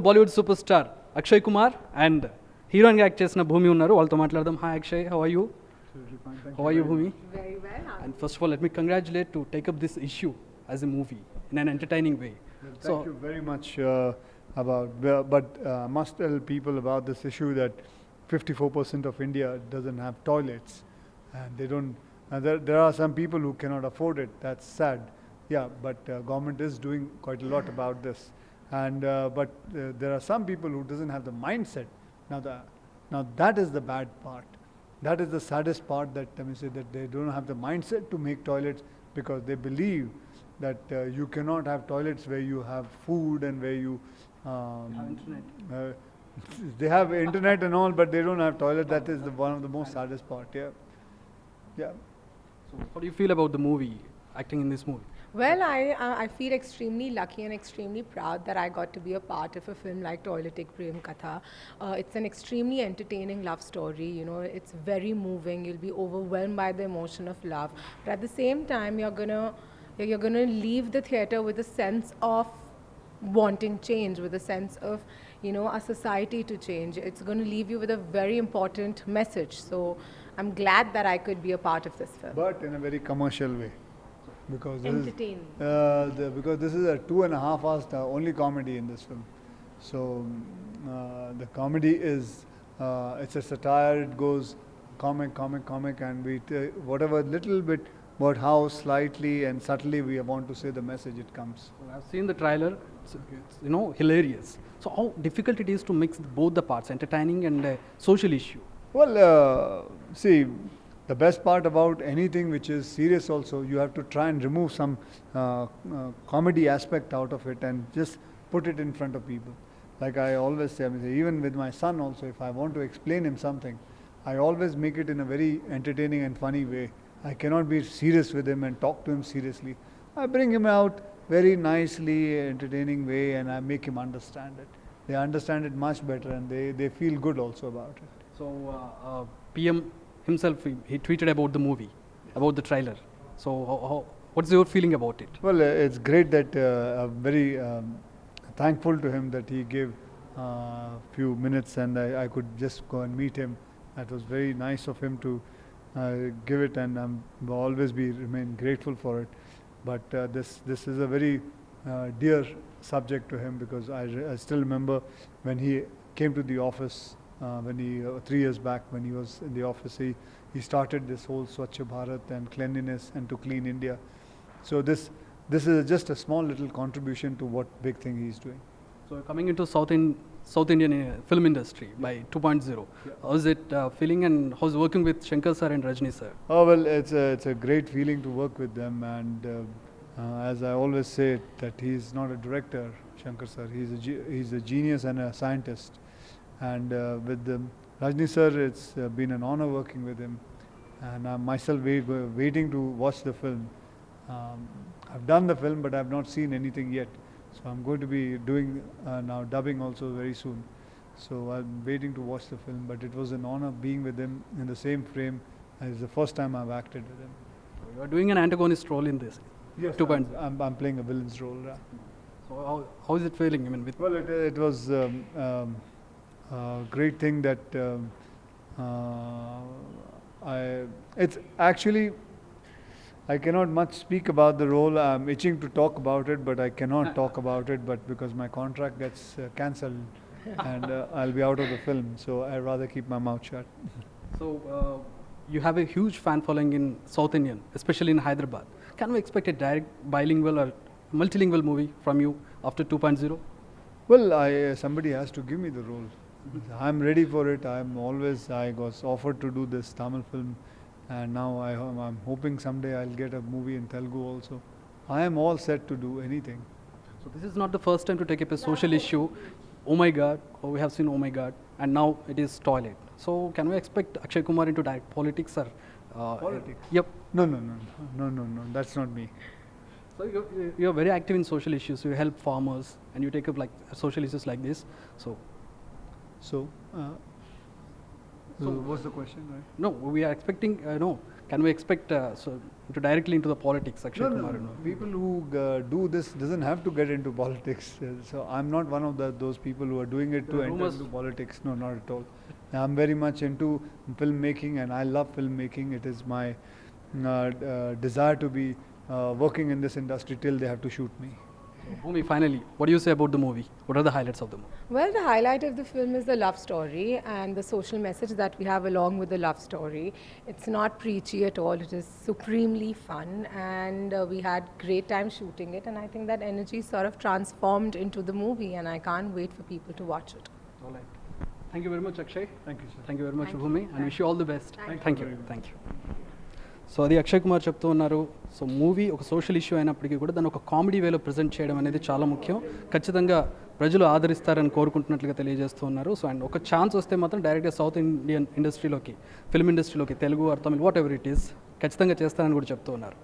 Bollywood super star Akshay Kumar and హీరోయిన్గా act చేసిన భూమి ఉన్నారు. వాళ్ళతో మాట్లాడదాం. Hi Akshay, how are you? How are you, Bhumi? Very well. And first of all, let me congratulate to take up this issue as a movie in an entertaining way. Thank you very much but must tell people about this issue that 54% of India doesn't have toilets, and they don't. There are some people who cannot afford it. That's sad. Yeah, but government is doing quite a lot about this, and but there are some people who doesn't have the mindset. Now that is the bad part. That is the saddest part, that let me say, that they don't have the mindset to make toilets because they believe that you cannot have toilets where you have food and where you Have internet. uh, they have internet and all, but they don't have toilet. That is one of the most saddest part. Yeah. So, how do you feel about the movie, acting in this movie? Well, I feel extremely lucky and extremely proud that I got to be a part of a film like Toiletic Prem Katha. It's an extremely entertaining love story. You know, it's very moving. You'll be overwhelmed by the emotion of love, but at the same time, you're gonna leave the theater with a sense of wanting change, with a sense of, you know, a society to change. It's going to leave you with a very important message. So I'm glad that I could be a part of this film. But in a very commercial way, because Entertaining. because this is a 2.5 hours only comedy in this film. So the comedy is it's a satire. It goes comic, and we whatever little bit about how slightly and subtly we want to say the message, it comes. So, I've seen the trailer. It's hilarious. So how difficult it is to mix both the parts, entertaining and social issue. Well, see, the best part about anything which is serious also, you have to try and remove some comedy aspect out of it and just put it in front of people. Like I always say, even with my son also, if I want to explain him something, I always make it in a very entertaining and funny way. I cannot be serious with him and talk to him seriously. I bring him out very nicely, entertaining way, and I make him understand it. They understand it much better, and they feel good also about it. So PM himself, he tweeted about the movie, about the trailer. So what's your feeling about it? Well, it's great that very thankful to him that he gave few minutes and I could just go and meet him. That was very nice of him to give it, and will always remain grateful for it. But this is a very dear subject to him, because I still remember when he came to the office when he 3 years back, when he was in the office, he started this whole Swachh Bharat and cleanliness and to clean India. So this is just a small little contribution to what big thing he's doing. So coming into South Indian film industry by 2.0, how's it feeling, and how's working with Shankar sir and Rajni sir? Oh well, it's a great feeling to work with them, and as I always say, that he's not a director, Shankar sir. He's a genius and a scientist. And with Rajni sir, it's been an honor working with him, and I'm myself waiting to watch the film. I've done the film, but I've not seen anything yet. So I'm going to be doing now dubbing also very soon. So I'm waiting to watch the film, but it was an honor being with him in the same frame. It's the first time I've acted with him. You are doing an antagonist role in this. Yes, 2.0. I'm playing a villain's role. So how is it feeling? I mean, with Well, it was a great thing that it's actually, I cannot much speak about the role. I'm itching to talk about it, but I cannot talk about it. But because my contract gets cancelled, and I'll be out of the film, so I'd rather keep my mouth shut. So you have a huge fan following in South Indian, especially in Hyderabad. Can we expect a direct bilingual or multilingual movie from you after 2.0? Well, somebody has to give me the role. I'm ready for it. I was offered to do this Tamil film, and now I'm hoping someday I'll get a movie in Telugu also. I am all set to do anything. So this is not the first time to take up a social issue. Oh my God, we have seen Oh my God, and now it is toilet. So can we expect Akshay Kumar into direct politics, or? Politics? Yep. No, that's not me. So you're very active in social issues. You help farmers, and you take up like social issues like this. So So, what's the question, right? no, we are expecting. No, Can we expect to directly into the politics, Akshay No, no, Kumar? no. People who do this doesn't have to get into politics. So I'm not one of those people who are doing it to The enter rumors- into politics. No, not at all. I'm very much into filmmaking, and I love filmmaking. It is my desire to be working in this industry till they have to shoot me. Bhumi, finally, what do you say about the movie? What are the highlights of the movie? Well, the highlight of the film is the love story and the social message that we have along with the love story. It's not preachy at all. It is supremely fun, and we had great time shooting it. And I think that energy sort of transformed into the movie, and I can't wait for people to watch it. All right. Thank you very much, Akshay. Thank you, sir. Thank you very much Thank భూమి you. And wish you all the best Thank thank you thank you so అది అక్షయ్ కుమార్ చెప్తూ ఉన్నారు. So movie ఒక social issue అయినప్పటికీ కూడా దాన్ని ఒక comedy వేలో ప్రజెంట్ చేయడం అనేది చాలా ముఖ్యం. ఖచ్చితంగా ప్రజలు ఆదరిస్తారని కోరుకుంటున్నట్లుగా తెలియజేస్తూ ఉన్నారు. సో అండ్ ఒక ఛాన్స్ వస్తే మాత్రం డైరెక్ట్గా సౌత్ ఇండియన్ ఇండస్ట్రీలోకి, ఫిల్మ్ ఇండస్ట్రీలోకి, Telugu or Tamil whatever it is ఖచ్చితంగా చేస్తారని కూడా చెప్తూ ఉన్నారు.